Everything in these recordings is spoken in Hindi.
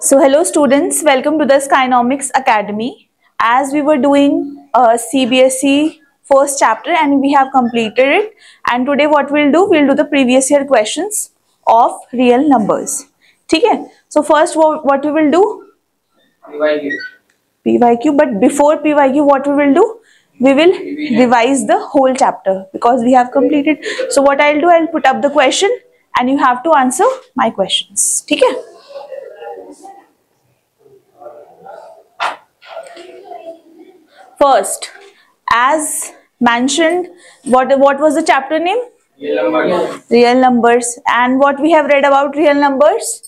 So hello students, welcome to the Skynomics Academy. As we were doing CBSE first chapter and we have completed it, and today what we'll do the previous year questions of real numbers. ठीक है? So first what we will do? PYQ. But before PYQ what we will do? We will revise the whole chapter because we have completed. So what I'll do, I'll put up the question and you have to answer my questions. ठीक है? First, as mentioned, what was the chapter name? Real numbers. Real numbers. And what we have read about real numbers?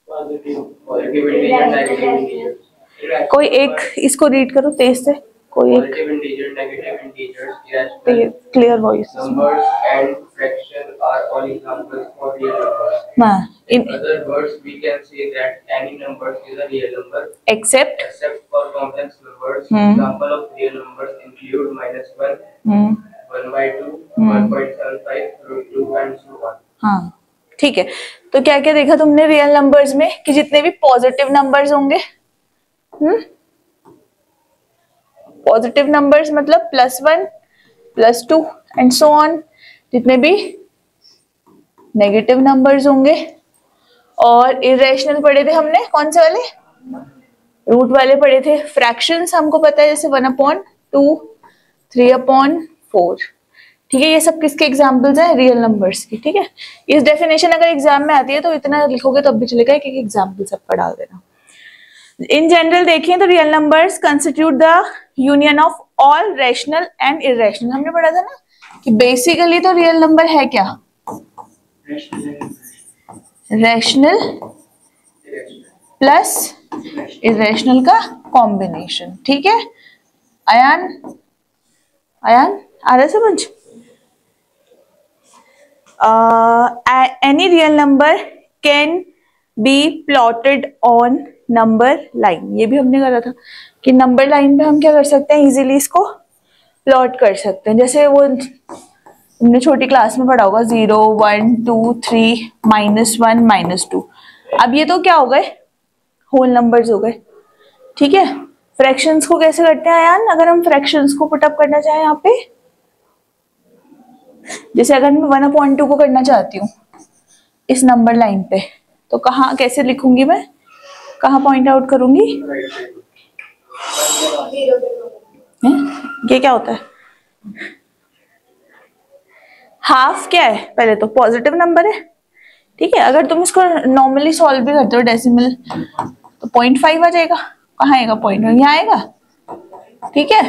Positive integer, negative integer. कोई एक इसको रीड करो तेज से. कोई एक Positive integer, negative integers, irrational clear voice. numbers and fraction are all examples for real numbers. हाँ. In other words, we can say that any number is a real number Except. for complex numbers. Example of real numbers include -1, 1/2, 1.75, √2 and so on. हाँ ठीक है. तो क्या क्या देखा तुमने रियल नंबर्स में कि जितने भी पॉजिटिव नंबर्स होंगे, पॉजिटिव नंबर्स मतलब +1, +2 एंड सो ऑन. जितने भी नेगेटिव नंबर्स होंगे, और इरेशनल पढ़े थे हमने कौन से वाले? रूट वाले पढ़े थे. फ्रैक्शंस हमको पता है जैसे 1/2, 3/4. ठीक है, ये सब किसके एग्जाम्पल्स हैं? रियल नंबर्स की. ठीक है, इस डेफिनेशन अगर एग्जाम में आती है तो इतना लिखोगे तब भी चलेगा, एक एक एग्जाम्पल सबका डाल देना. इन जनरल देखें तो real numbers constitute the union of all rational and irrational. हमने पढ़ा था ना कि बेसिकली तो रियल नंबर है क्या? रैशनल प्लस इरेशनल का कॉम्बिनेशन. ठीक है, अयान आ रहा समझ? Any real number can be plotted on number line. ये भी हमने करा था कि नंबर लाइन पे हम क्या कर सकते हैं, इजीली इसको प्लॉट कर सकते हैं. जैसे वो हमने छोटी क्लास में पढ़ा होगा 0, 1, 2, 3, -1, -2. अब ये तो क्या हो गए? होल नंबर्स हो गए. ठीक है, फ्रैक्शंस को कैसे करते हैं यार? अगर हम फ्रैक्शंस को पुटअप करना चाहें यहाँ पे, जैसे अगर मैं 1/2 को करना चाहती हूँ इस नंबर लाइन पे, तो कहाँ कैसे लिखूंगी मैं? कहाँ पॉइंट आउट करूंगी? ये क्या होता है? हाफ क्या है? पहले तो पॉजिटिव नंबर है. ठीक है, अगर तुम इसको नॉर्मली सॉल्व भी करते हो डेसिमल तो 0.5 आ जाएगा. कहाँ आएगा? पॉइंट यहाँ आएगा. ठीक है,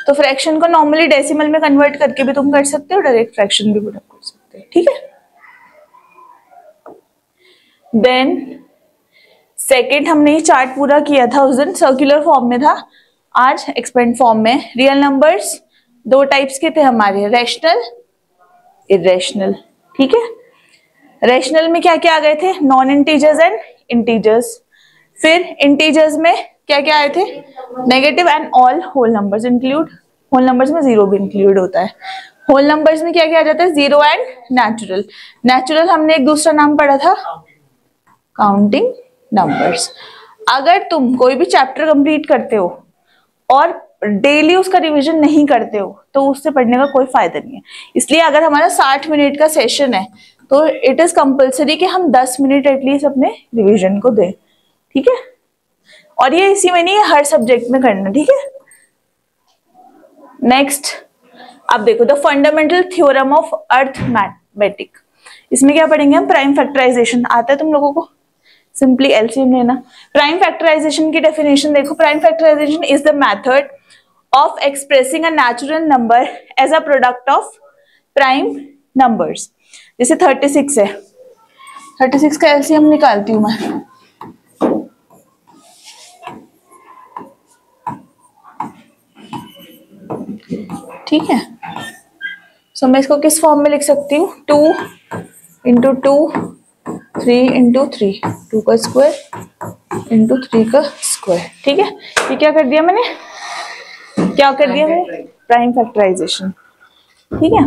तो फ्रैक्शन को नॉर्मली डेसिमल में कन्वर्ट करके भी तुम कर सकते हो, डायरेक्ट फ्रैक्शन भी पुटअप कर सकते हो. ठीक है, देन सेकेंड हमने ये चार्ट पूरा किया था उस दिन, सर्कुलर फॉर्म में था, आज एक्सपेंड फॉर्म में. रियल नंबर्स दो टाइप्स के थे हमारे, रैशनल, इरेशनल. ठीक है, रैशनल में क्या क्या आ गए थे? Non integers and integers. फिर इंटीजर्स में क्या क्या आए थे? Negative and all whole numbers include. Whole numbers में 0 भी इंक्लूड होता है. होल नंबर्स में क्या क्या आ जाता है? 0 एंड नेचुरल. नेचुरल हमने एक दूसरा नाम पढ़ा था, काउंटिंग नंबर्स. अगर तुम कोई भी चैप्टर कंप्लीट करते हो और डेली उसका रिवीजन नहीं करते हो तो उससे पढ़ने का कोई फायदा नहीं है. इसलिए अगर हमारा 60 मिनट का सेशन है तो इट इज कंपल्सरी कि हम 10 मिनट एटलीस्ट अपने रिवीजन को दें. ठीक है, और ये इसी में नहीं है, हर सब्जेक्ट में करना. ठीक है, नेक्स्ट अब देखो the fundamental theorem of arithmetic. इसमें क्या पढ़ेंगे हम? Prime factorization. आता है तुम लोगों को? सिंपली एलसीएम लेना. प्राइम फैक्टराइजेशन की डेफिनेशन देखो. Prime factorization is the method of expressing a natural number as a product of prime numbers. जैसे 36 है, 36 का एलसीएम निकालती हूं मैं. ठीक है, सो मैं इसको किस फॉर्म में लिख सकती हूँ? 2 × 2, 3 × 3, 2 का स्क्वायर × 3 का स्क्वायर. ठीक है, ये क्या कर दिया मैंने? क्या कर दिया मैंने? Prime factorization. ठीक है,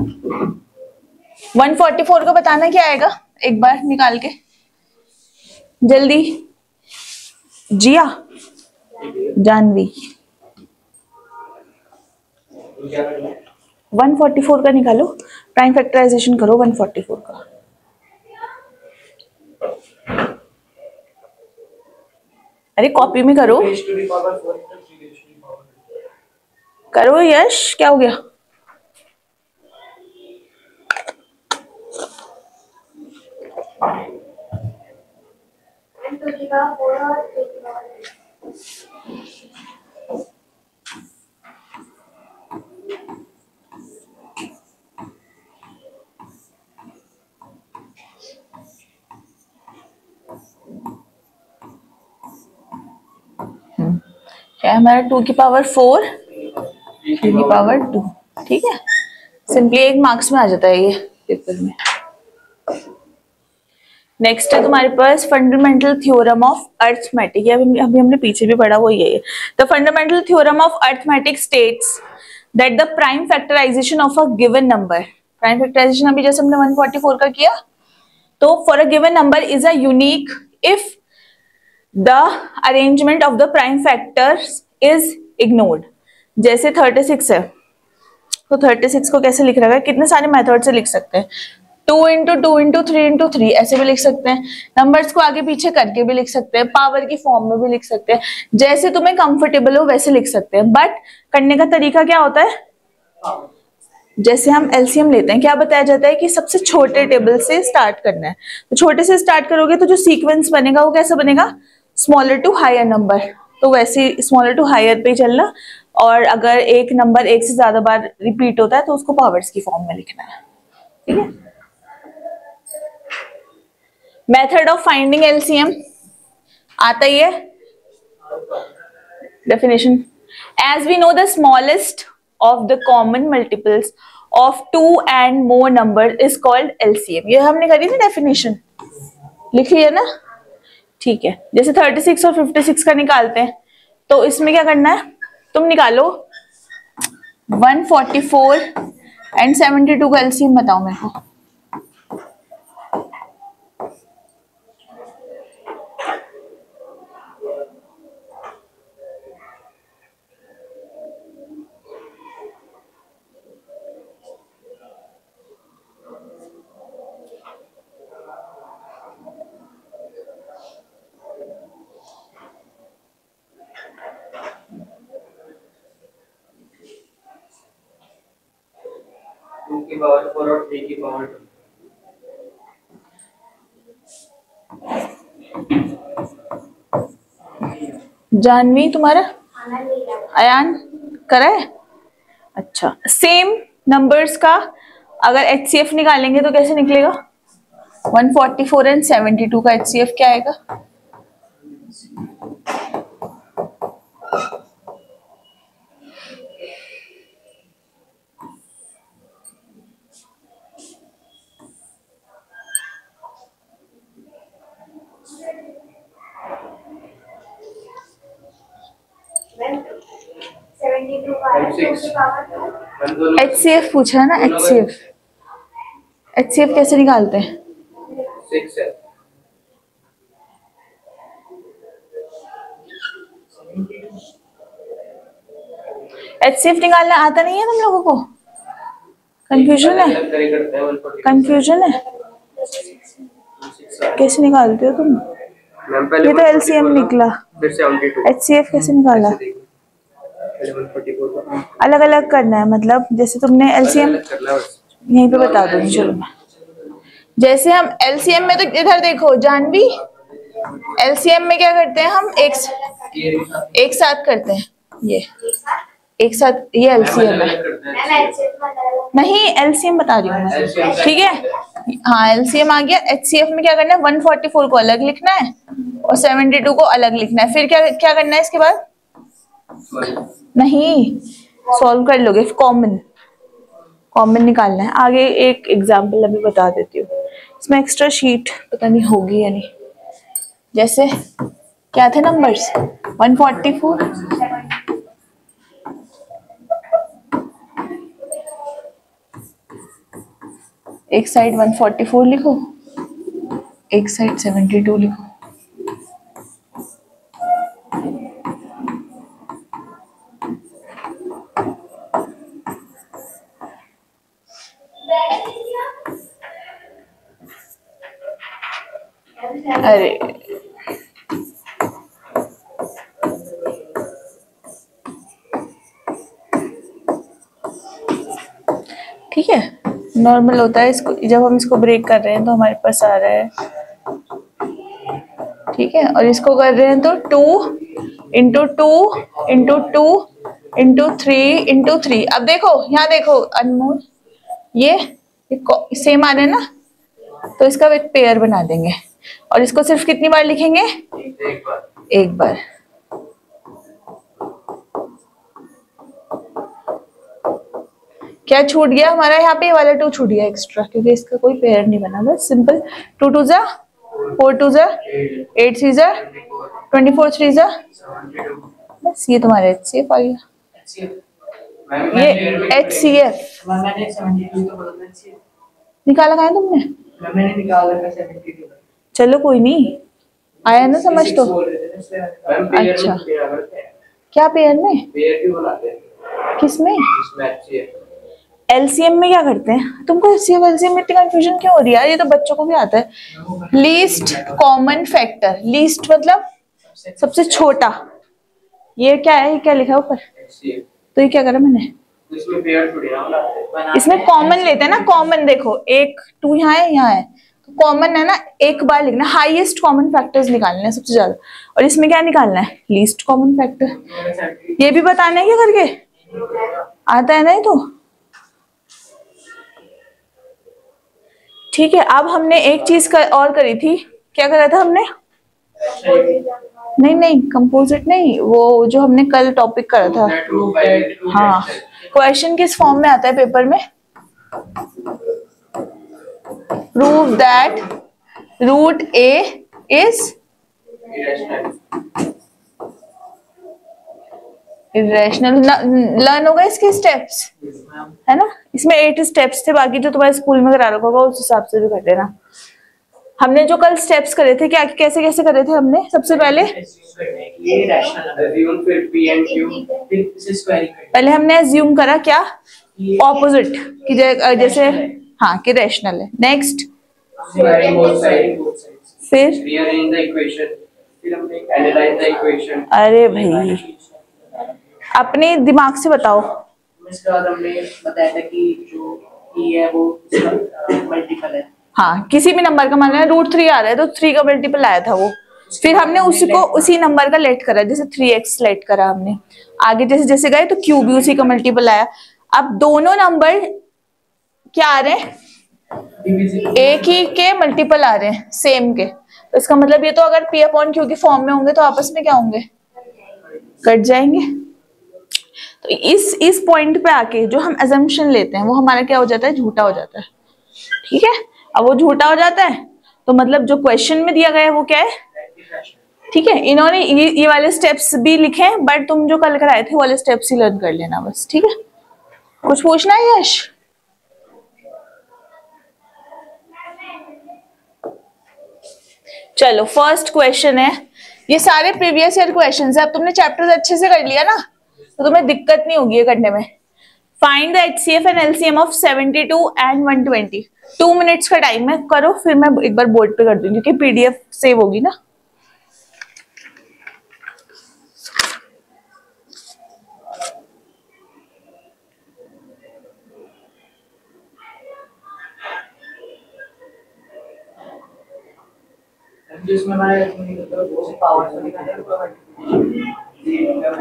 144 को बताना क्या आएगा? एक बार निकाल के जल्दी. जिया, जानवी। 144 का निकालो, प्राइम फैक्टराइजेशन करो 144 का। अरे कॉपी में करो, करो यश, क्या हो गया? क्या है हमारा 2 की पावर 4, 3 की पावर 2। ठीक है, सिंपली 1 मार्क्स में आ जाता है ये पेपर में। नेक्स्ट है तुम्हारे पास फंडामेंटल थ्योरम ऑफ अर्थमेटिक। ये अभी हमने पीछे भी पढ़ा, वो ये है। The fundamental theorem of arithmetic states that the prime factorization of a given number, prime factorization अभी जैसे हमने 144 का किया, तो for a given number is a unique if the arrangement of the prime factors is ignored. जैसे 36 है, तो 36 को कैसे लिख रहा है, कितने सारे मेथड से लिख सकते हैं, 2 इंटू 2 इंटू 3 इंटू 3 ऐसे भी लिख सकते हैं, नंबर्स को आगे पीछे करके भी लिख सकते हैं, पावर की फॉर्म में भी लिख सकते हैं, जैसे तुम्हें कंफर्टेबल हो वैसे लिख सकते हैं। बट करने का तरीका क्या होता है, जैसे हम एलसीएम लेते हैं, क्या बताया जाता है कि सबसे छोटे टेबल से स्टार्ट करना है। तो छोटे से स्टार्ट करोगे तो जो सीक्वेंस बनेगा वो कैसा बनेगा, स्मॉलर टू हायर नंबर, तो वैसे स्मॉलर टू हायर पे चलना। और अगर एक नंबर एक से ज्यादा बार रिपीट होता है तो उसको पावर्स की फॉर्म में लिखना है। ठीक है, मेथड ऑफ फाइंडिंग एलसीएम आता ही है, definition, as we know the smallest of the common multiples of 2 and more number is called LCM. ये हमने करी थी डेफिनेशन, लिखी है ना। ठीक है, जैसे 36 और 56 का निकालते हैं, तो इसमें क्या करना है, तुम निकालो 144 and 72 का एलसीएम बताओ मेरे को। की पावर 4 और 3 की पावर 2। जानवी तुम्हारा, अयान करा है। अच्छा, सेम नंबर्स का अगर एचसीएफ निकालेंगे तो कैसे निकलेगा, 144 एंड 72 का एचसीएफ क्या आएगा, एचसीएफ पूछा है ना, एचसीएफ, एचसीएफ कैसे निकालते हैं, 6 है। एचसीएफ निकालना आता नहीं है तुम लोगों को, कंफ्यूजन है, कंफ्यूजन है, कैसे निकालते हो तुम, ये तो एलसीएम निकला, एचसीएफ कैसे निकाला, अलग अलग करना है, मतलब जैसे तुमने एलसीएम यहीं पे बता दो, चलो मैं, जैसे हम एलसीएम में, तो इधर देखो जानवी, एलसीएम में क्या करते हैं हम, एक साथ करते हैं, ये एक साथ, ये एलसीएम है, नहीं एलसीएम बता रही हूँ मैं, ठीक है। हाँ एलसीएम आ गया। एचसीएफ में क्या करना है, 144 को अलग लिखना है और 72 को अलग लिखना है, फिर क्या क्या करना है इसके बाद, नहीं सॉल्व कर लोगे, कॉमन, कॉमन निकालना है। आगे एक एग्जांपल अभी बता देती हूँ, इसमें एक्स्ट्रा शीट पता नहीं होगी या नहीं। जैसे क्या थे नंबर्स, 144, एक साइड 144 लिखो, एक साइड 72 लिखो, अरे ठीक है, नॉर्मल होता है इसको, जब हम इसको ब्रेक कर रहे हैं तो हमारे पास आ रहा है, ठीक है। और इसको कर रहे हैं तो 2 इंटू 2 इंटू 2 इंटू 3 इंटू 3। अब देखो यहाँ देखो अनमोल, ये सेम आ रहे हैं ना, तो इसका एक पेयर बना देंगे और इसको सिर्फ कितनी बार लिखेंगे? एक बार। क्या छूट गया हमारा यहाँ पे? ये वाला 2 छूट गया एक्स्ट्रा, क्योंकि इसका कोई पेयर नहीं बना, बस सिंपल 2 2 जा 4 2 जा 8 3 जा 24 3 जा, बस ये तुम्हारा HCF आ गया। ये HCF निकाला कहाँ है तुमने? मैंने निकाला था 72। चलो कोई नहीं, आया ना समझ तो। अच्छा क्या पेयर में? पेयर क्यों बनाते हैं? किसमें? इसमें LCM में क्या करते हैं? तुमको HCF LCM में इतनी कंफ्यूजन क्यों हो रही है यार? ये तो बच्चों को भी आता है। लीस्ट कॉमन फैक्टर, लीस्ट मतलब सबसे छोटा। ये क्या है? ये क्या लिखा है ऊपर? तो ये क्या करा मैंने? इसमें पेयर थोड़ी ना बनाते, इसमें कॉमन लेते हैं ना, कॉमन देखो 1 2 यहाँ है, यहाँ है, तो कॉमन है ना, एक बार लिखना। हाईएस्ट कॉमन फैक्टर्स निकालने हैं सबसे ज्यादा, और इसमें क्या निकालना है? Least common factor. ये भी बताना है क्या करके? आता है ना ये तो, ठीक है। अब हमने एक चीज और करी थी, क्या करा था हमने? नहीं कंपोजिट नहीं, वो जो हमने कल टॉपिक करा था। हाँ, क्वेश्चन किस फॉर्म में आता है पेपर में? Prove that root A is irrational. Learn होगा इसके स्टेप्स, है ना? इसमें 8 स्टेप्स थे, बाकी जो तुम्हारे स्कूल में करा रखा होगा उस हिसाब से भी कर लेना। हमने जो कल स्टेप्स करे थे, क्या कैसे कैसे करे थे हमने? सबसे पहले पहले हमने अज्यूम करा क्या? ऑपोजिट की जैसे, हाँ कि रैशनल है। नेक्स्ट फिर अरे भाई अपने दिमाग से बताओ। इसके बाद हमने बताया था कि जो E है वो मल्टीपल है। हाँ, किसी भी नंबर का, मान लो √3 आ रहा है तो 3 का मल्टीपल आया था वो, फिर हमने उसी नंबर का लेट करा, जैसे 3x लेट करा हमने। आगे जैसे जैसे गए तो क्यू भी उसी का मल्टीपल आया। अब दोनों नंबर क्या आ रहे हैं? एक ही के मल्टीपल आ रहे हैं, सेम के, तो इसका मतलब ये तो अगर P/Q की फॉर्म में होंगे तो आपस में क्या होंगे? कट जाएंगे। तो इस पॉइंट पे आके जो हम अजम्पशन लेते हैं वो हमारा क्या हो जाता है? झूठा हो जाता है, ठीक है। अब वो झूठा हो जाता है तो मतलब जो क्वेश्चन में दिया गया है वो क्या है? ठीक है, इन्होंने ये वाले स्टेप्स भी लिखे हैं, बट तुम जो कल कराए थे वाले स्टेप्स ही लर्न कर लेना बस, ठीक है। कुछ पूछना है यश? चलो फर्स्ट क्वेश्चन है, ये सारे प्रीवियस ईयर क्वेश्चन है। अब तुमने चैप्टर्स अच्छे से कर लिया ना, तो तुम्हें दिक्कत नहीं होगी ये करने में। Find the HCF and LCM of 72 and 120। 2 minutes का टाइम है, करो, फिर मैं एक बार बोर्ड पे कर दूंगी क्योंकि PDF सेव होगी ना।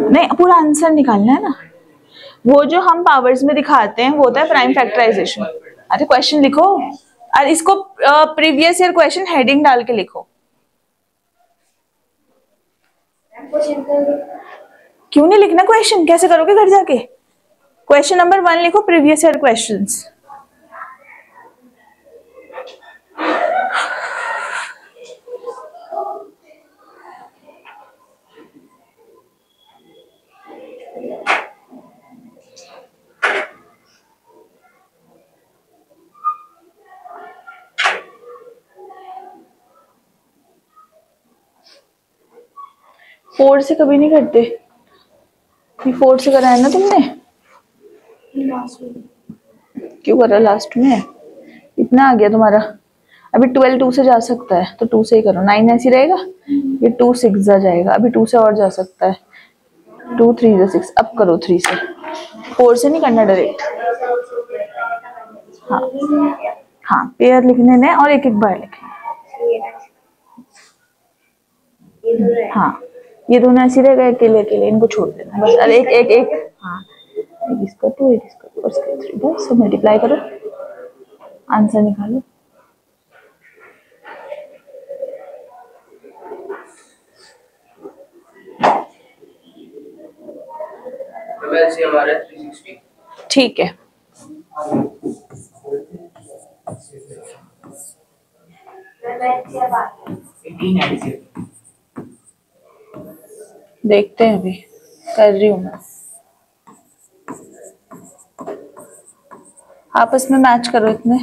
नहीं, पूरा आंसर निकालना है ना। वो जो हम पावर्स में दिखाते हैं वो होता है प्राइम फैक्टराइजेशन। अरे क्वेश्चन लिखो, और इसको प्रीवियस ईयर क्वेश्चन हेडिंग डाल के लिखो। क्यों नहीं लिखना क्वेश्चन? कैसे करोगे घर जाके? क्वेश्चन नंबर 1 लिखो, प्रीवियस ईयर क्वेश्चंस। फोर से कभी नहीं करते, 4 से कराया ना तुमने? क्यों करा लास्ट में? इतना आ गया तुम्हारा। अभी 12 2 से जा सकता है तो 2 से ही करो, 9 ऐसी रहेगा, ये 2 6 जा जाएगा, अभी 2 से और जा सकता है, 2 3 6, अब करो 3 से, 4 से नहीं करना डायरेक्ट। हाँ हाँ, पेयर लिखने ने और एक एक बार लिखना। हाँ ये दोनों ऐसी रहेगा, अकेले अकेले इनको छोड़ देना बस, अरे एक एक एक, हाँ एक इसका 2 एक इसका 2 और इसका 3, बस सब मल्टीप्लाई करो, आंसर निकालो। हमारा 360। ठीक है, देखते हैं, अभी कर रही हूँ मैं, आपस में मैच करो इतने।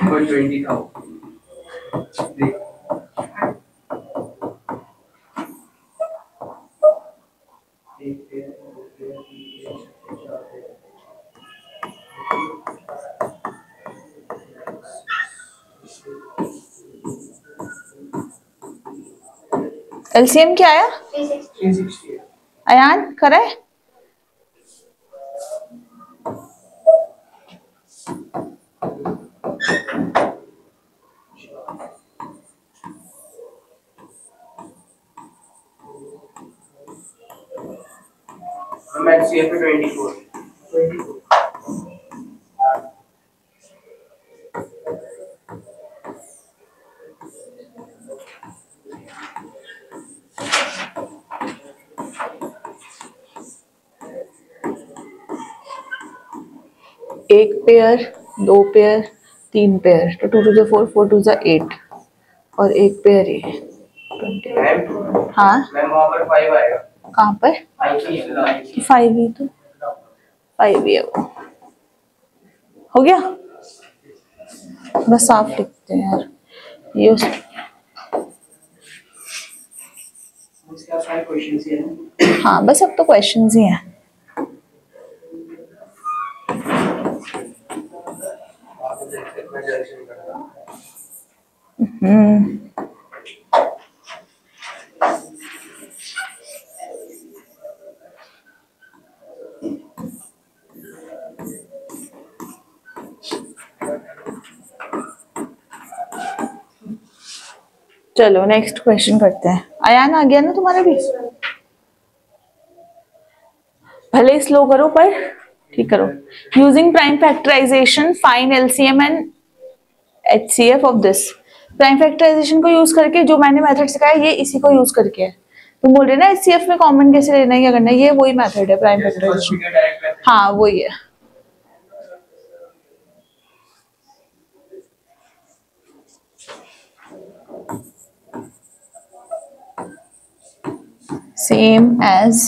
कोई 20 था। एलसीएम क्या आया? 360। अयान करे? मैं HCF पे 24। एक पेयर, 2 पेयर, 3 पेयर, तो 2 2 4 4 2 8, और एक पेयर ये 20। हाँ मैम वहाँ पर 5 आएगा। कहाँ पर? 5 ही तो, 5 ही है वो, हो गया, बस साफ लिखते हैं यार ये उस, हाँ बस अब तो क्वेश्चंस ही हैं। चलो नेक्स्ट क्वेश्चन करते हैं। अयान आ गया ना तुम्हारा भी? भले स्लो करो पर ठीक करो। Using prime factorization find LCM and HCF of this. Prime factorization को यूज करके जो मैंने मेथड सिखाया ये इसी को यूज करके है। तुम बोल रहे ना एचसीएफ में कॉमन कैसे लेना है, क्या करना है, ये वही मेथड है प्राइम फैक्टराइजेशन। हाँ वही है। Same as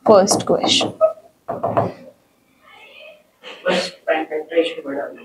first question. बस प्राइम फैक्टराइजेशन बढ़ा दो।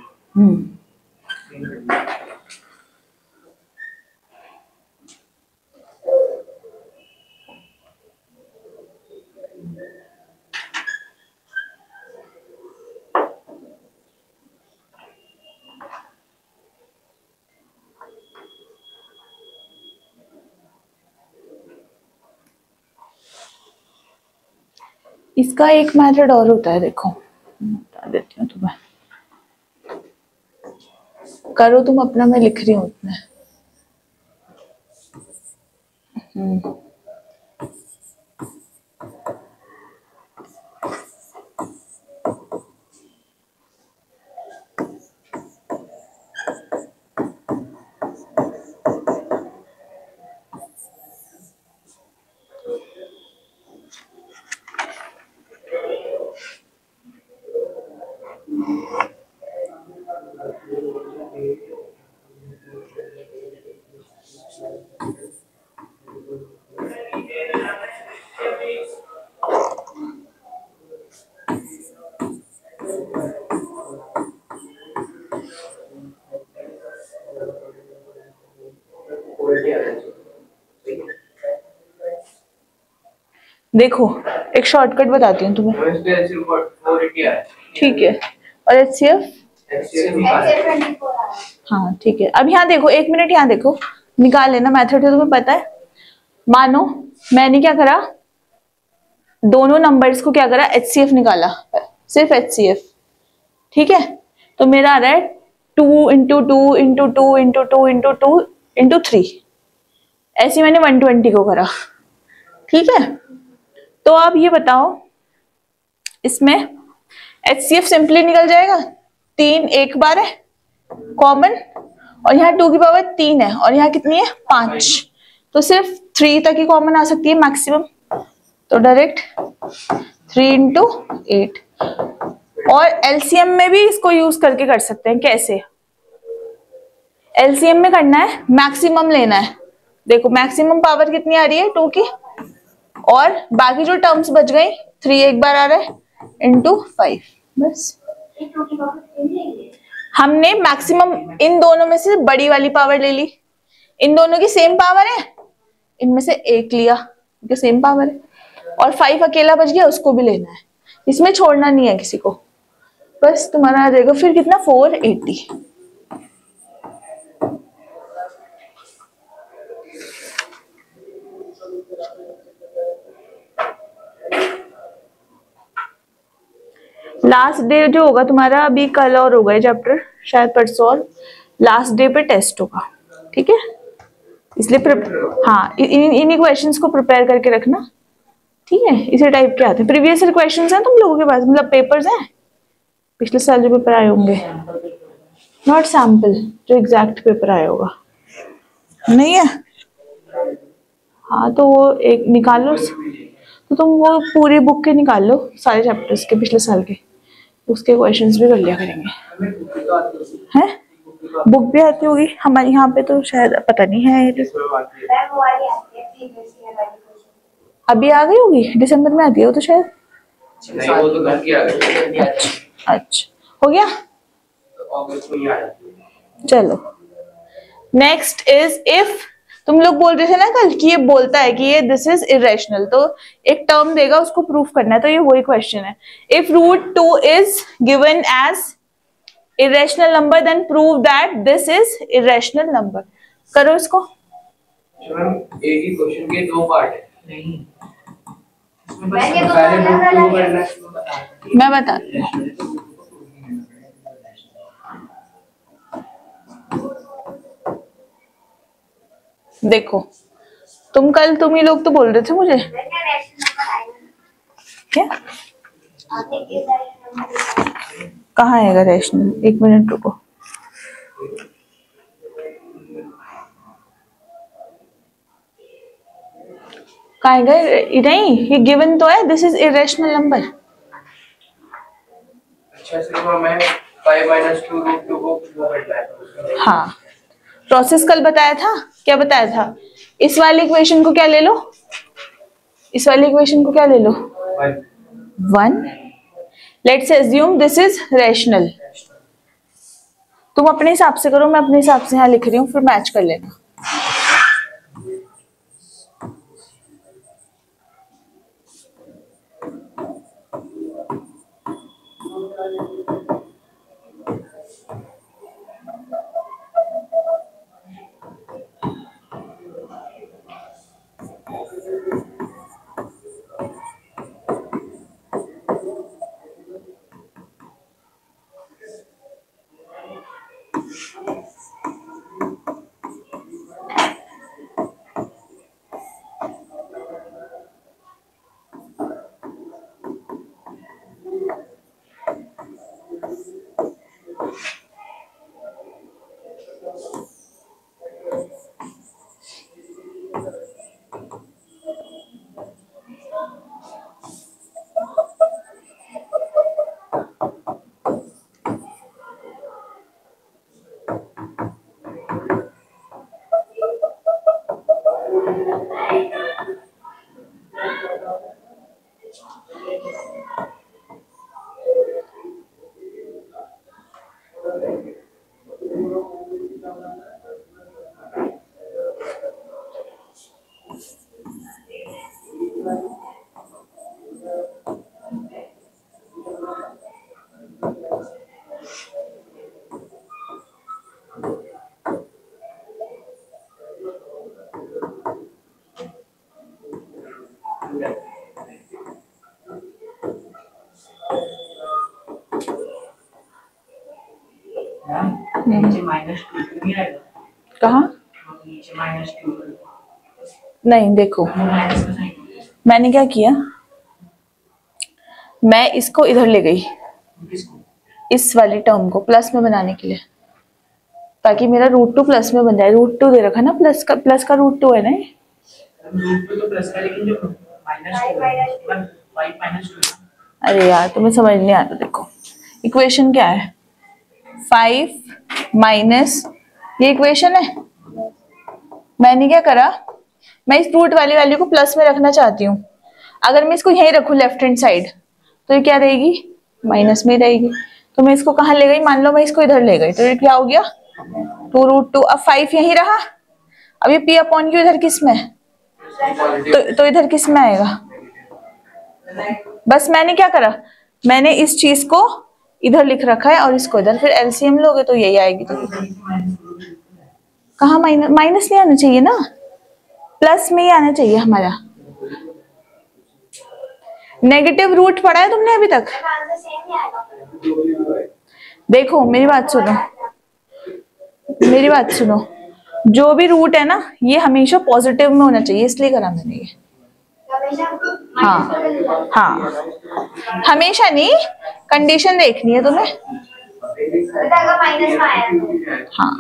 इसका एक मेथड और होता है, देखो बता देती हूँ तुम्हें, करो तुम अपना, मैं लिख रही हूँ उसमें। देखो एक शॉर्टकट बताती हूँ तुम्हें, ठीक है। और HCF, हाँ ठीक है। अब यहाँ देखो, 1 मिनट यहाँ देखो, निकाल लेना, मैथड तो तुम्हें पता है। मानो मैंने क्या करा, दोनों नंबर्स को क्या करा, HCF निकाला, सिर्फ HCF, ठीक है। तो मेरा आ रहा है 2 into 2 into 2 into 2 into 2 into 3, ऐसे मैंने 120 को करा, ठीक है। तो आप ये बताओ, इसमें HCF सिंपली निकल जाएगा, 3 एक बार है कॉमन, और यहाँ 2 की पावर 3 है, और यहाँ कितनी है 5, तो सिर्फ 3 तक ही कॉमन आ सकती है मैक्सिमम, तो डायरेक्ट 3 इंटू 8। और एलसीएम में भी इसको यूज करके कर सकते हैं। कैसे? एलसीएम में करना है, मैक्सिमम लेना है। देखो मैक्सिमम पावर कितनी आ रही है 2 की, और बाकी जो टर्म्स बच गई 3 एक बार आ रहा है इंटू 5, बस। हमने मैक्सिमम इन दोनों में से बड़ी वाली पावर ले ली, इन दोनों की सेम पावर है, इनमें से एक लिया क्योंकि सेम पावर है, और 5 अकेला बच गया, उसको भी लेना है, इसमें छोड़ना नहीं है किसी को, बस। तुम्हारा आ जाएगा फिर कितना, 480। लास्ट डे जो होगा तुम्हारा, अभी कल और होगा चैप्टर, शायद परसों, और लास्ट डे पे टेस्ट होगा, ठीक है। इसलिए हाँ, इन्हीं क्वेश्चंस को प्रिपेयर करके रखना, ठीक है। इसी टाइप के आते हैं, प्रीवियस क्वेश्चंस हैं तुम लोगों के पास, मतलब पेपर्स हैं पिछले साल जो पेपर आए होंगे, नॉट सैंपल, जो एग्जैक्ट पेपर आया होगा, नहीं है? हाँ तो वो एक निकाल लो, तो तुम वो पूरी बुक के निकाल लो, सारे चैप्टर्स के पिछले साल के, उसके क्वेश्चंस भी कर लिया करेंगे, हैं? बुक भी आती होगी हमारे यहाँ पे, तो शायद पता नहीं है ये, अभी आ गई होगी, दिसंबर में आती है वो तो शायद, नहीं वो तो घर की आ गई। अच्छा हो गया, चलो। नेक्स्ट इज इफ, तुम लोग बोल रहे थे ना कल कि ये बोलता है कि ये दिस इज इरेशनल, तो एक टर्म देगा उसको प्रूफ करना है, तो ये वही क्वेश्चन है। If root 2 is given as irrational number, then prove that this is irrational number. करो इसको। एक ही क्वेश्चन के 2 पार्ट है। नहीं, मैं बताती हूँ। देखो तुम ही लोग तो बोल रहे थे मुझे, क्या कहाँ आएगा रैशनल, 1 मिनट रुको। कहाँ आएगा? नहीं, ये गिवन तो है, दिस इज इरेशनल नंबर। अच्छा सिर्फ मैं 5 - 2 √2 को करना। हाँ, प्रोसेस कल बताया था, क्या बताया था? इस वाली इक्वेशन को क्या ले लो, इस वाली इक्वेशन को क्या ले लो, 1। Let's assume this is rational. तुम अपने हिसाब से करो, मैं अपने हिसाब से यहाँ लिख रही हूँ, फिर मैच कर लेना। नीचे -2 नहीं आएगा? कहाँ? नीचे -2। नहीं देखो, मैंने क्या किया, मैं इसको इधर ले गई, इस वाली टर्म को प्लस में बनाने के लिए, ताकि मेरा √2 प्लस में बन जाए। √2 दे रखा है ना, प्लस का √2 है ना। √2 तो प्लस का, लेकिन जो -2 अरे यार तुम्हें समझ नहीं आता। देखो इक्वेशन क्या है, 5 माइनस, ये इक्वेशन है। मैंने क्या करा, मैं इस रूट वाली वैल्यू को प्लस में रखना चाहती हूँ। अगर मैं इसको यहीं रखूँ लेफ्ट हैंड साइड, तो ये क्या रहेगी, माइनस में रहेगी। तो मैं इसको कहाँ ले गई, मान लो मैं इसको इधर ले गई, तो ये क्या हो गया 2√2। अब 5 यहीं रहा, अब ये P/Q इधर किस में है, तो इधर किस में आएगा। बस मैंने क्या करा, मैंने इस चीज को इधर लिख रखा है और इसको इधर, फिर एलसीएम लोगे तो यही आएगी। तो कहाँ माइनस, माइनस नहीं आना चाहिए ना, प्लस में ही आना चाहिए हमारा। नेगेटिव रूट पढ़ा है तुमने अभी तक? देखो मेरी बात सुनो, मेरी बात सुनो, जो भी रूट है ना ये हमेशा पॉजिटिव में होना चाहिए, इसलिए करा मैंने ये। हाँ हाँ, हमेशा नहीं, कंडीशन देखनी है तुम्हें। हाँ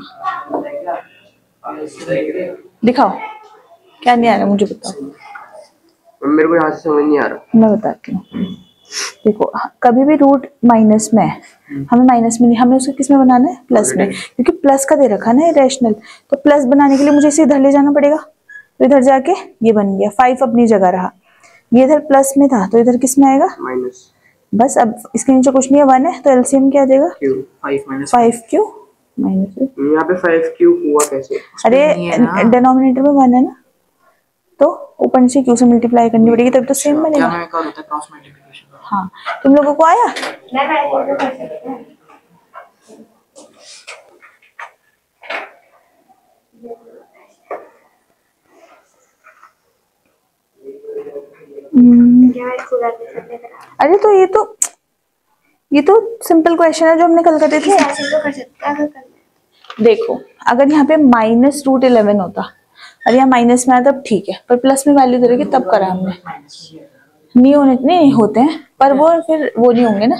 दिखाओ, क्या नहीं आ रहा मुझे बताओ। मेरे को यहाँ से समझ नहीं आ रहा। मैं बताती हूँ। देखो कभी भी रूट माइनस में है, हमें माइनस में नहीं, हमें उसको किस में बनाना है, प्लस में, क्योंकि प्लस का दे रखा है ना रैशनल। तो प्लस बनाने के लिए मुझे इसे इधर ले जाना पड़ेगा, तो इधर जाके ये बन गया, 5 अपनी जगह रहा, ये इधर प्लस में था तो इधर किस में आएगा, माइनस। बस अब इसके नीचे कुछ नहीं है, 1 है, तो एलसीएम क्या आ जाएगा, 5 क्यू माइनस। यहाँ पे 5 क्यू हुआ कैसे? अरे डिनोमिनेटर में 1 है ना, तो ऊपर नीचे क्यू से मल्टीप्लाई करनी पड़ेगी तब तो सेम बनेगा। हाँ तुम लोगों को आया? अरे तो ये तो सिंपल क्वेश्चन है जो हमने कल करे थे। देखो अगर यहाँ पे -√11 होता और यहाँ माइनस में आया तब ठीक है, पर प्लस में वैल्यू दे रही तब करा हमने। नहीं होने नहीं होते हैं, पर वो फिर वो नहीं होंगे ना,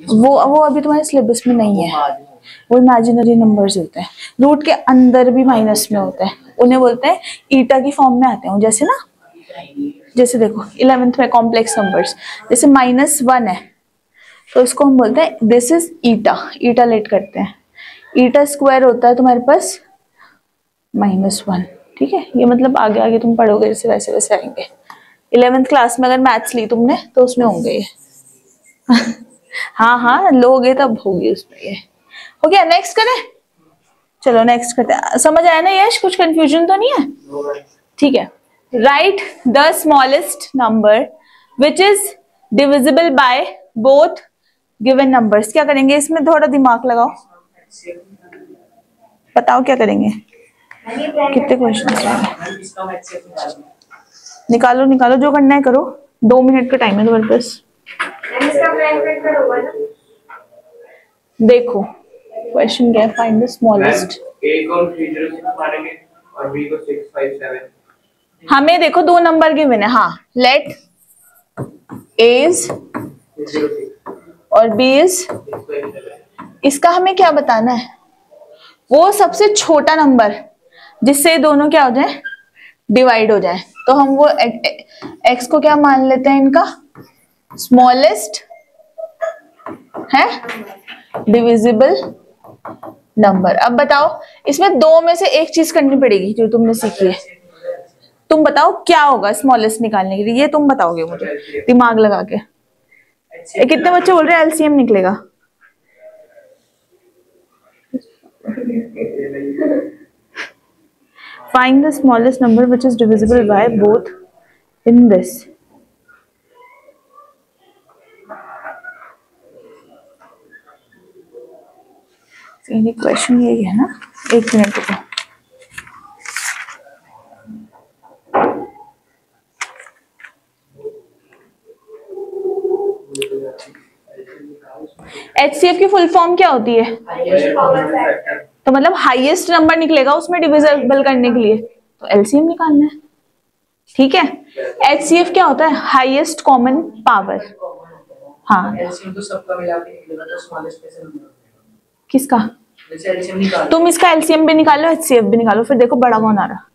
वो अभी तुम्हारे सिलेबस में नहीं है। वो इमेजिनरी नंबर्स होते हैं, रूट के अंदर भी माइनस में होते हैं, उन्हें बोलते हैं ईटा की फॉर्म में आते हैं। जैसे ना, जैसे देखो 11th में कॉम्प्लेक्स नंबर्स, जैसे -1 है तो इसको हम बोलते हैं this is eta, eta let करते हैं। ईटा स्क्वायर होता है तुम्हारे पास -1, ठीक है। ये मतलब आगे आगे तुम पढ़ोगे जैसे वैसे वैसे आएंगे। 11th क्लास में अगर मैथ्स ली तुमने तो उसमें होंगे ये। हाँ हाँ लोगे तब होगी उसमें ये। हो गया, नेक्स्ट करें, चलो नेक्स्ट करते हैं। समझ आया ना यश, कुछ कंफ्यूजन तो नहीं है? ठीक है। Right the smallest number which is divisible by both given numbers. क्या करेंगे इसमें, थोड़ा दिमाग लगाओ, बताओ क्या करेंगे, कितने क्वेश्चन निकालो निकालो, जो करना है करो, 2 मिनट का टाइम है तुम्हारे पास। देखो क्वेश्चन क्या है, फाइंड द स्मॉलेस्ट। हमें देखो 2 नंबर गिवन है, हाँ, लेट A इज और B इज, इसका हमें क्या बताना है, वो सबसे छोटा नंबर जिससे दोनों क्या हो जाए, डिवाइड हो जाए। तो हम वो x को क्या मान लेते हैं, इनका स्मॉलेस्ट है डिविजिबल नंबर। अब बताओ इसमें 2 में से एक चीज करनी पड़ेगी जो तुमने सीखी है। तुम बताओ क्या होगा स्मॉलेस्ट निकालने के लिए, ये तुम बताओगे मुझे दिमाग लगा के। कितने बच्चे बोल रहे हैं एलसीएम निकलेगा? Find the smallest number which is divisible by both in this. ये क्वेश्चन यही है ना, 1 मिनट रुको। HCF की फुल फॉर्म क्या होती है? तो मतलब हाईएस्ट नंबर निकलेगा उसमें डिविजिबल करने के लिए, तो एलसीएम निकालना है। ठीक है, HCF क्या होता है? Highest common power. हाँ, एलसीएम तो सबका मिला के निकलेगा, तो स्मॉलेस्ट कैसे नंबर? किसका? जैसे एलसीएम निकाल, तुम इसका एलसीएम भी निकालो, HCF भी निकालो, फिर देखो बड़ा कौन आ रहा।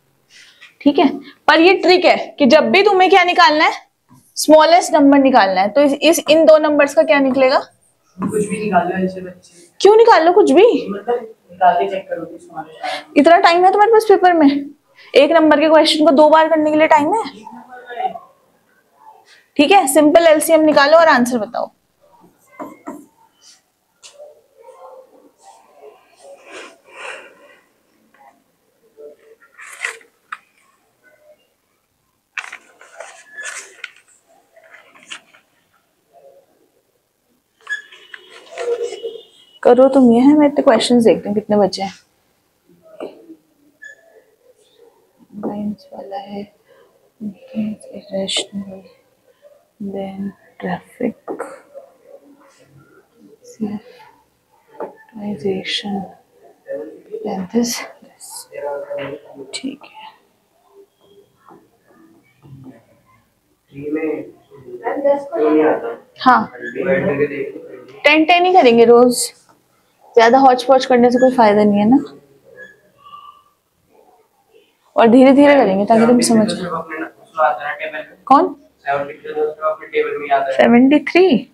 ठीक है, पर ये ट्रिक है कि जब भी तुम्हें क्या निकालना है, स्मॉलेस्ट नंबर निकालना है, तो इन दो नंबर्स का क्या निकलेगा? कुछ भी निकाल लो एलसीएम। क्यों निकाल लो कुछ भी? मतलब निकाल के चेक करो कि स्मॉलेस्ट। इतना टाइम है तुम्हारे पास पेपर में? एक नंबर के क्वेश्चन को 2 बार करने के लिए टाइम है? ठीक है, सिंपल एलसीएम निकालो और आंसर बताओ। करो तुम ये है, मैं इतने क्वेश्चंस देखती हूँ कितने बचे हैं। साइंस वाला है, irrational, then traffic, optimization, then this. ठीक है, हाँ 10 ही करेंगे रोज, ज्यादा हौच पौच करने से कोई फायदा नहीं है ना, और धीरे धीरे करेंगे ताकि तुम समझ। कौन? 73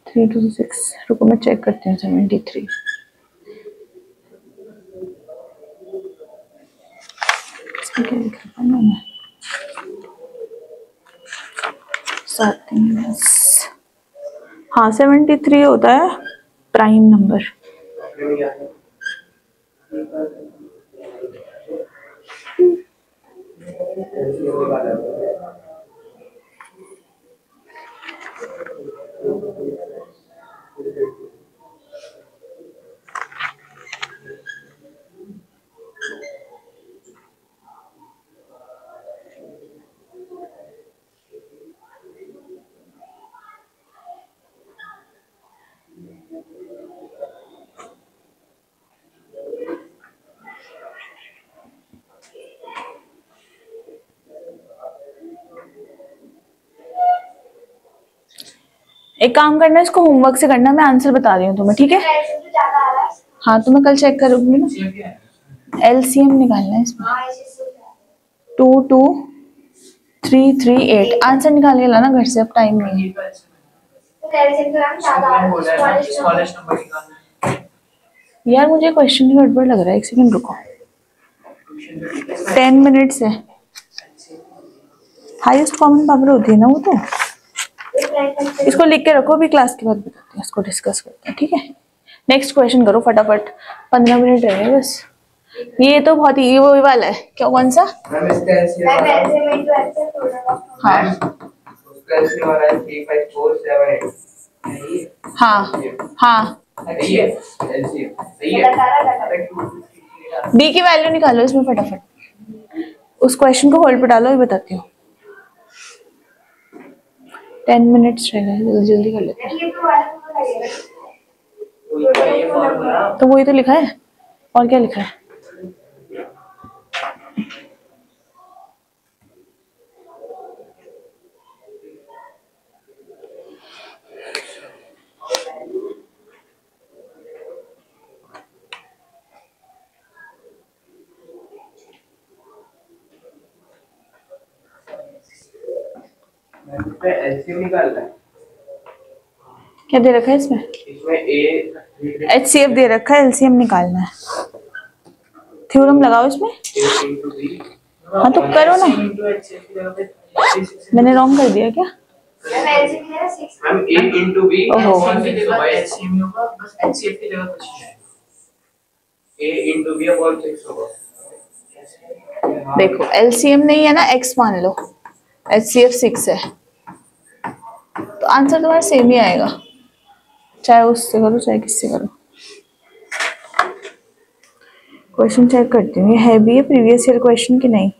3 2 6, रुको मैं चेक करती हूँ। 73 क्या लिखा था मैंने? हाँ 73 होता है प्राइम नंबर। एक काम करना है, इसको होमवर्क से करना, मैं आंसर बता रही हूँ तुम्हें, ठीक है? हाँ तो मैं कल चेक करूंगी ना। एलसीएम निकालना है इसमें। 22338 आंसर निकाल के लाना घर से, अब टाइम नहीं है। यार मुझे क्वेश्चन ही गड़बड़ लग रहा है, एक सेकंड रुको। 10 मिनट्स है। हाईएस्ट कॉमन पावर होती है ना वो, तो इसको लिख के रखो, अभी क्लास के बाद बताते हैं, इसको डिस्कस करते हैं, ठीक है? नेक्स्ट क्वेश्चन करो फटाफट, 15 मिनट रह गए बस। ये तो बहुत ही वो वाला है, क्या कौन सा? हाँ हाँ डी की वैल्यू निकालो इसमें फटाफट, उस क्वेश्चन को होल्ड पे डालो, ये बताती हूँ। 10 मिनट्स रह गए, जल्दी जल्दी कर लेते हैं। तो वही तो लिखा है, और क्या लिखा है? एलसीएम निकालना है। क्या दे रखा है इसमें? HCF दे रखा है, एलसीएम निकालना है। थ्योरम लगाओ इसमें। हाँ तो करो ना, मैंने रॉन्ग कर दिया क्या? देखो एलसीएम नहीं है ना, x मान लो, HCF 6 है, तो आंसर तुम्हारा सेम ही आएगा, चाहे उससे करो चाहे किससे करो। क्वेश्चन चेक करती हूँ, ये है भी है प्रीवियस ईयर क्वेश्चन की नहीं।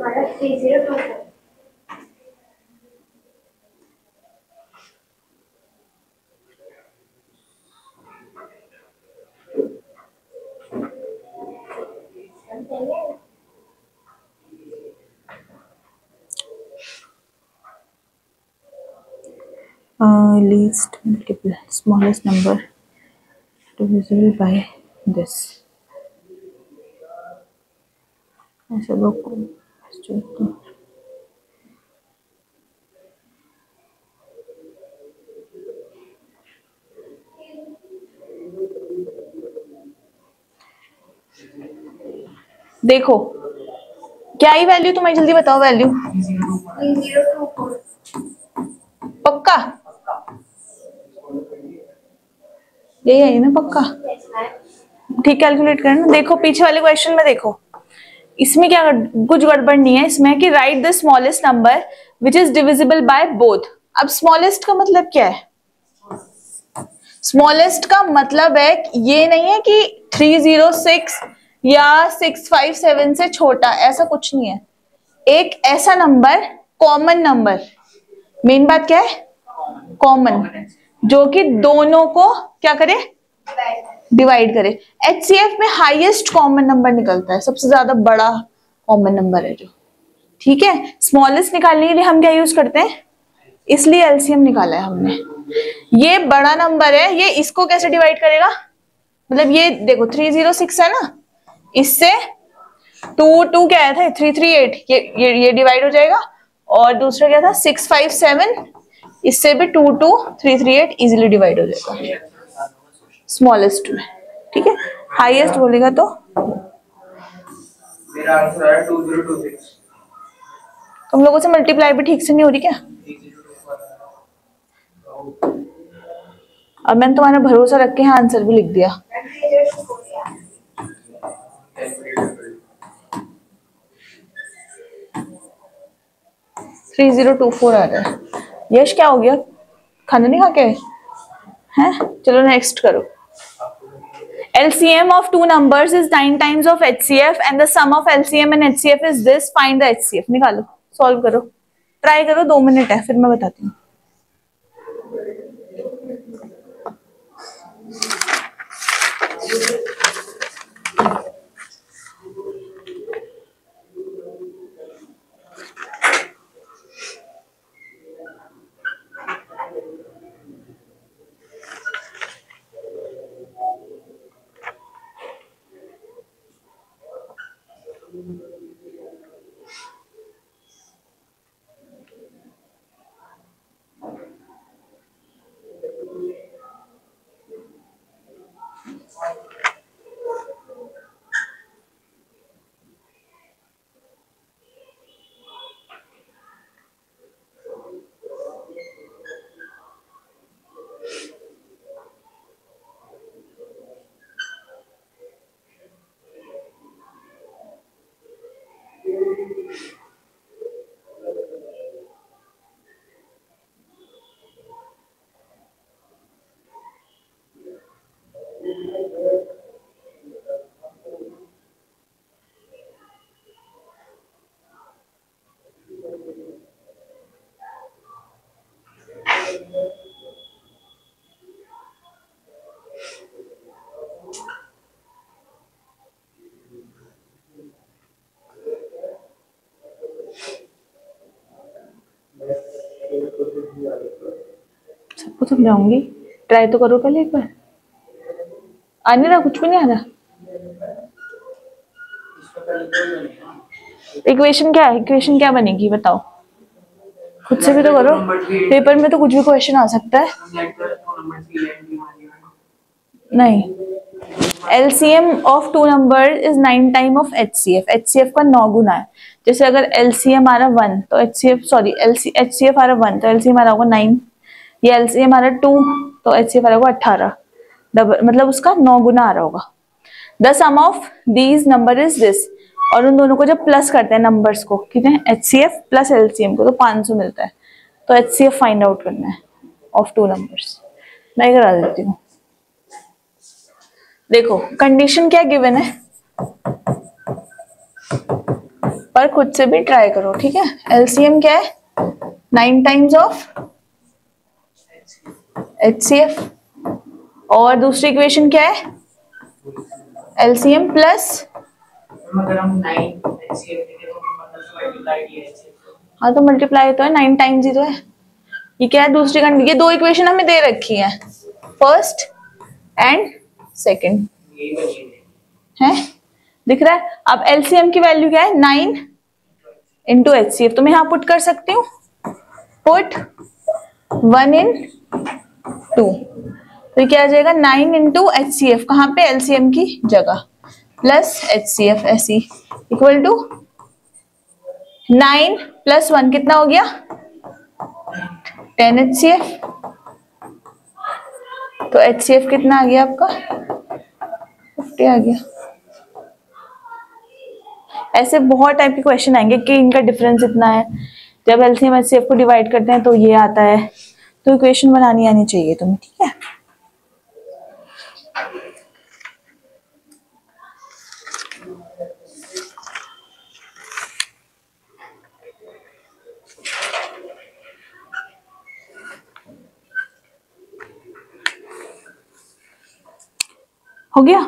हमारा 3024। least multiple smallest number divisible by this. ऐसे लोग को देखो क्या ही वैल्यू, तुम्हें जल्दी बताओ वैल्यू। 3024। पक्का यही है ना, पक्का ठीक कैलकुलेट करना। देखो पीछे वाले क्वेश्चन में देखो, इसमें क्या कुछ गड़बड़ नहीं है। इसमें कि right the smallest number which is divisible by both. अब स्मॉलेस्ट का मतलब क्या है? स्मॉलेस्ट का मतलब है ये नहीं है कि 306 या 657 से छोटा, ऐसा कुछ नहीं है। एक ऐसा नंबर, कॉमन नंबर, मेन बात क्या है? कॉमन, जो कि दोनों को क्या करे? डिवाइड करे। HCF में हाईएस्ट कॉमन नंबर निकलता है, सबसे ज्यादा बड़ा कॉमन नंबर है जो, ठीक है। स्मॉलेस्ट निकालने के लिए हम क्या यूज करते हैं? इसलिए एलसीएम निकाला है हमने। ये बड़ा नंबर है, ये इसको कैसे डिवाइड करेगा? मतलब ये देखो 306 है ना, इससे 2 क्या आया था? 338, ये डिवाइड हो जाएगा। और दूसरा क्या था? 657, इससे भी 338 इजीली डिवाइड हो जाएगा स्मॉलेस्ट में, ठीक है। हाईएस्ट बोलेगा तो मेरा आंसर है 2026। तुम लोगों से मल्टीप्लाई भी ठीक से नहीं हो रही क्या? अब मैंने तुम्हारा भरोसा रख के यहाँ आंसर भी लिख दिया। 3024 आ रहा है। यश क्या हो गया, खाना नहीं खा के हैं? चलो नेक्स्ट करो। LCM of two numbers is 9 times of HCF and the sum of LCM and HCF is this. Find the HCF। निकालो, सॉल्व करो, ट्राई करो, 2 मिनट है, फिर मैं बताती हूँ। सबको समझाऊंगी, ट्राई तो करो पहले एक बार। आ नहीं रहा, कुछ भी नहीं आ रहा। इक्वेशन क्या है? इक्वेशन क्या बनेगी बताओ, खुद से भी तो करो। पेपर में तो कुछ भी क्वेश्चन आ सकता है। नहीं, LCM of two number is 9 time of HCF। HCF का 9 गुना है। जैसे अगर LCM आ रहा 1 तो HCF आ रहा 1 तो LCM आ रहा होगा 9। ये LCM आ रहा 2 तो HCF आ रहा होगा 18, डबल मतलब उसका 9 गुना आ रहा होगा। The sum of these number is this. और उन दोनों को जब प्लस करते हैं नंबर्स को, कितने? HCF प्लस LCM को, तो 500 मिलता है। तो HCF फाइंड आउट करना है ऑफ टू नंबर्स। मैं करा देती हूँ। देखो कंडीशन क्या गिवन है, पर खुद से भी ट्राई करो, ठीक है। एलसीएम क्या है? 9 टाइम्स ऑफ HCF। और दूसरी इक्वेशन क्या है? एलसीएम प्लस, अगर हम 9 HCF लिखे तो मल्टीप्लाई किया HCF। हाँ तो मल्टीप्लाई तो है, 9 टाइम्स ही तो है। ये क्या है? दूसरी कंडीशन। ये दो इक्वेशन हमें दे रखी है, फर्स्ट एंड सेकंड, है दिख रहा है। अब एलसीएम की वैल्यू क्या है? 9 इंटू HCF। तो मैं यहाँ पुट कर सकती हूँ, पुट 1 in 2। तो क्या आ जाएगा? 9 इंटू HCF, कहाँ पे? एलसीएम की जगह, प्लस HCF ऐसी इक्वल टू 9 प्लस 1 कितना हो गया? 10 HCF। तो HCF कितना आ गया आपका? 50 आ गया। ऐसे बहुत टाइप के क्वेश्चन आएंगे कि इनका डिफरेंस इतना है। जब एलसीएम HCF को डिवाइड करते हैं तो ये आता है। तो इक्वेशन बनानी आनी चाहिए तुम्हें, ठीक है। हो गया?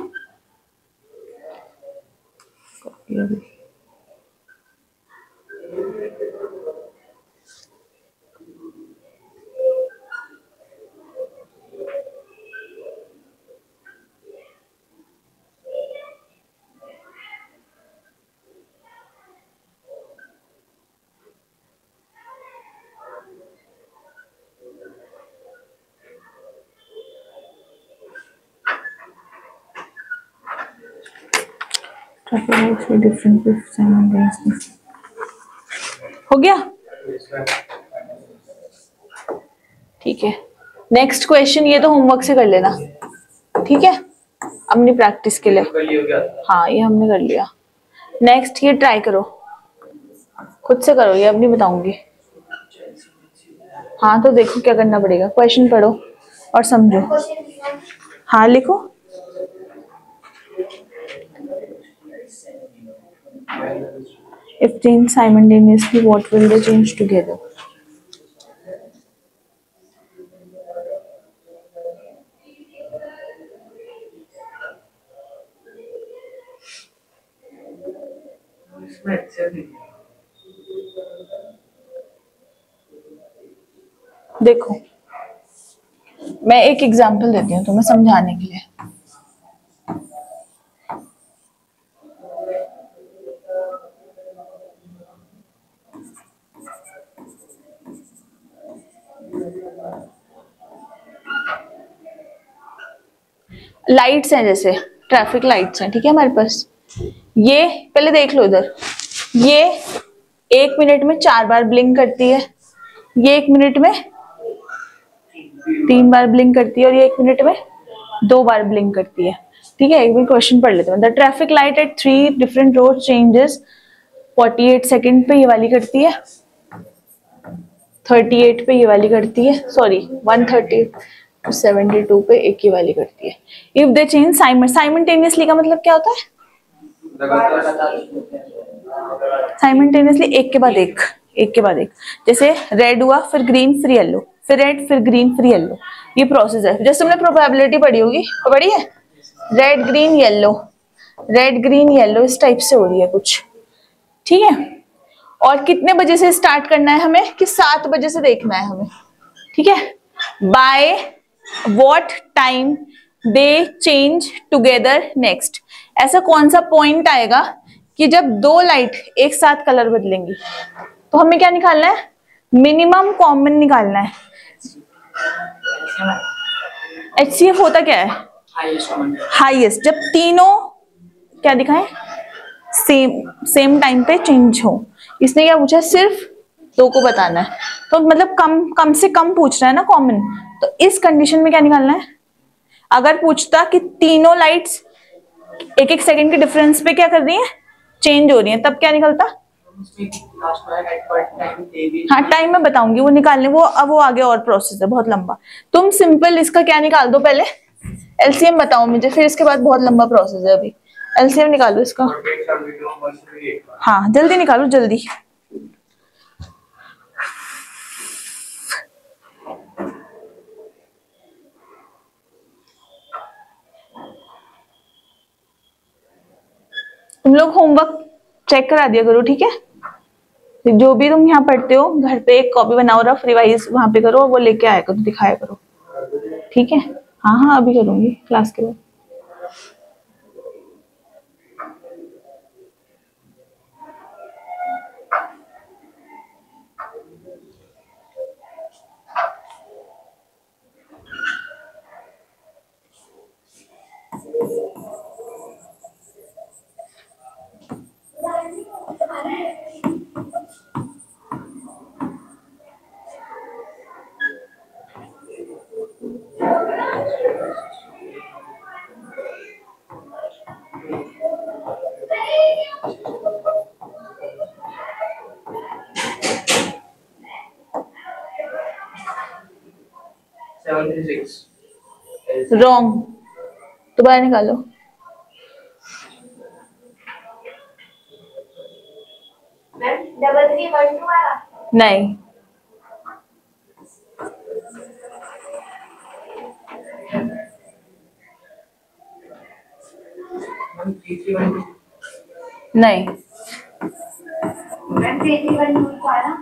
हो गया? ठीक है। नेक्स्ट क्वेश्चन, ये तो होमवर्क से कर लेना, ठीक है, अपनी प्रैक्टिस के लिए। हाँ ये हमने कर लिया। नेक्स्ट ये ट्राई करो, खुद से करो, ये अब नहीं बताऊंगी। हाँ तो देखो क्या करना पड़ेगा, क्वेश्चन पढ़ो और समझो। हाँ लिखो। If changed simultaneously, what will they change together? देखो मैं एक एग्जांपल देती हूँ तुम्हें समझाने के लिए। लाइट्स हैं, जैसे ट्रैफिक लाइट्स हैं, ठीक है हमारे पास। ये पहले देख लो इधर, ये 1 मिनट में 4 बार ब्लिंक करती है, ये 1 मिनट में 3 बार ब्लिंक करती है, और ये 1 मिनट में 2 बार ब्लिंक करती है, ठीक है। एक बार क्वेश्चन पढ़ लेते हैं। The traffic light at 3 different road changes 48 second पे ये वाली करती है, 38 पे ये वाली करती है, सॉरी 130 to 72 पे एक ही वाली करती है। इफ दे चेंज साइमल्टेनियसली का मतलब क्या होता है? साइमल्टेनियसली, एक के बाद एक, एक के बाद एक। जैसे रेड हुआ, फिर ग्रीन, फिर येलो, फिर रेड, फिर ग्रीन, फिर येलो, ये प्रोसेस है। जैसे तुमने प्रोबेबिलिटी पढ़ी होगी, पढ़ी है, red green yellow, red green yellow, इस टाइप से हो रही है कुछ, ठीक है। और कितने बजे से स्टार्ट करना है हमें, कि 7 बजे से देखना है हमें, ठीक है। By what time they change together next, ऐसा कौन सा पॉइंट आएगा कि जब 2 लाइट एक साथ कलर बदलेंगी। तो हमें क्या निकालना है? मिनिमम कॉमन निकालना है। HCF होता क्या है? हाईएस्ट, जब तीनों क्या दिखाएं, सेम टाइम पे चेंज हो। इसने क्या पूछा? सिर्फ 2 को बताना है, तो मतलब कम से कम पूछ रहा है ना कॉमन। तो इस कंडीशन में क्या निकालना है? अगर पूछता कि तीनों लाइट्स 1-1 सेकंड के डिफरेंस पे क्या कर रही है, चेंज हो रही है, तब क्या निकलता? हाँ टाइम मैं बताऊंगी, वो निकालने, वो अब वो आगे और प्रोसेस है बहुत लंबा। तुम सिंपल इसका क्या निकाल दो, पहले एलसीएम बताओ मुझे, फिर इसके बाद बहुत लंबा प्रोसेस है। अभी एलसीएम निकालो इसका। 48, 72, 138. हाँ जल्दी निकालो जल्दी। तुम लोग होमवर्क चेक करा दिया करो, ठीक है? जो भी तुम यहाँ पढ़ते हो घर पे एक कॉपी बनाओ, रफ रिवाइज वहां पे करो, वो लेके आया करो, दिखाया करो, ठीक है? हाँ हाँ अभी करूंगी क्लास के बाद। रॉन्ग, दोबारा निकालो। मैम 3312 आया। नहीं, नहीं, मैम 3312 आया।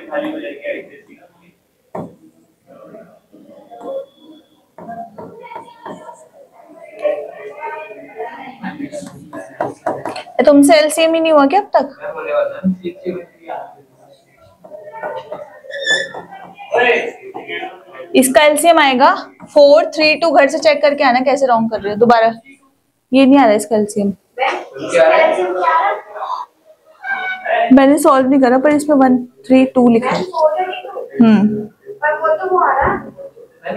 खाली हो जाएगी। तुमसे एलसीएम ही नहीं हुआ क्या अब तक? इसका एलसीएम आएगा 432। घर से चेक करके आना कैसे रॉन्ग कर रहे हो। दोबारा ये नहीं आ रहा इसका एलसीएम। मैंने सॉल्व नहीं करा पर इसमें 132 लिखा है। पर वो तो वो आ रहा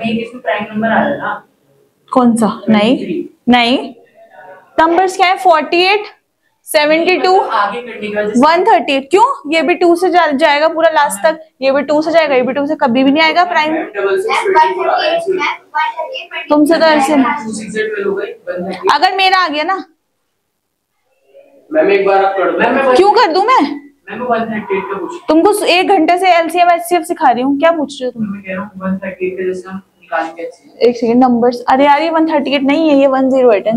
इसमें प्राइम नंबर आ रहा है ना। कौन सा? नहीं नहीं, नंबर्स क्या है? 48, 72, 138। क्यों? ये भी 2 से जाएगा पूरा लास्ट तक, ये भी 2 से जाएगा, ये भी 2 से, कभी भी नहीं आएगा प्राइम। तुमसे तो ऐसे, अगर मेरा आ गया ना मैम एक बार आप कर दो। क्यों कर दूं मैं? मैम 138 का पूछ। तुमको 1 घंटे से एलसीएम एचसीएफ सिखा रही हूँ, क्या पूछ रहे हो तुम? मैं कह रहा हूं 138 का जैसे हम निकालेंगे। एक सेकंड, नंबर्स, अरे यार ये 138 नहीं है, ये 108 है।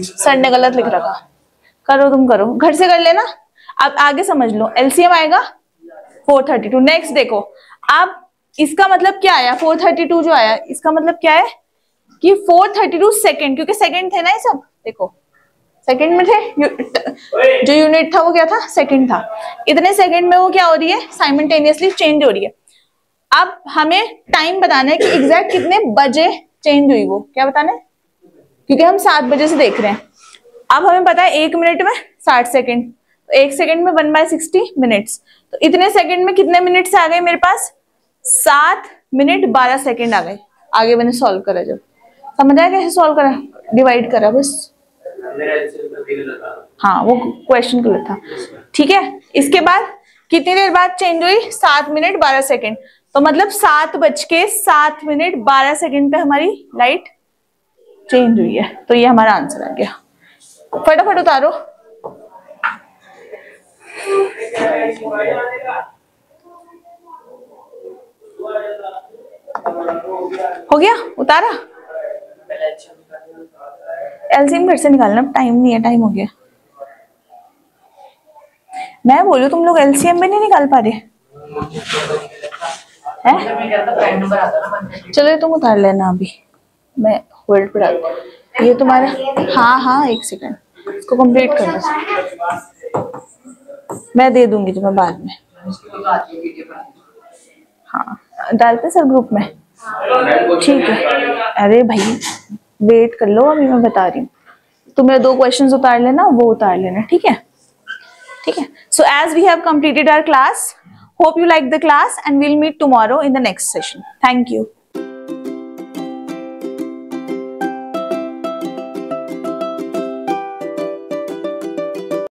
सर ने गलत लिख रखा। करो, तुम करो, घर से कर लेना। अब आगे समझ लो, एलसीएम आएगा 432। नेक्स्ट देखो, अब इसका मतलब क्या आया? 432 जो आया इसका मतलब क्या है कि 432 सेकंड, क्योंकि सेकंड थे ना ये सब, देखो सेकंड में थे, जो यूनिट था वो क्या था? सेकंड था। इतने सेकंड में वो क्या हो रही है? साइमल्टेनियसली चेंज हो रही है। अब हमें टाइम बताना है कि एग्जैक्ट कितने बजे चेंज हुई वो, क्या बताना है? क्योंकि हम 7 बजे से देख रहे हैं। अब हमें पता है 1 मिनट में 60 सेकंड, तो 1 सेकंड में 1/60 मिनट्स। तो इतने सेकंड में कितने मिनट्स आ गए मेरे पास? 7 मिनट 12 सेकंड आ गए। आगे मैंने सॉल्व करा, जब समझ आया कैसे सॉल्व करा, डिवाइड करा बस। हाँ वो क्वेश्चन गलत था, ठीक है। इसके बाद कितनी देर बाद चेंज हुई? 7 मिनट 12 सेकंड। तो मतलब 7:07 मिनट 12 सेकंड पे हमारी लाइट चेंज हुई है। तो ये हमारा आंसर आ गया। फटाफट उतारो। हो गया? उतारा? एलसीएम घर से निकालना, टाइम नहीं है, टाइम हो गया। मैं बोलूं तुम लोग एलसीएम में नहीं निकाल पा रहे हैं? चलो ये तुम उतार लेना, अभी मैं होल्ड पे डाल। ये तुम्हारा, हाँ हाँ 1 सेकंड, इसको कंप्लीट करना। मैं दे दूंगी तुम्हें बाद में। हाँ डालते सर ग्रुप में, ठीक है। अरे भाई वेट कर लो, अभी मैं बता रही हूँ। तुम्हें 2 क्वेश्चंस उतार लेना, वो उतार लेना, ठीक है, ठीक है। So as we have completed our class, hope you like the class and we'll meet tomorrow in the next session. Thank you.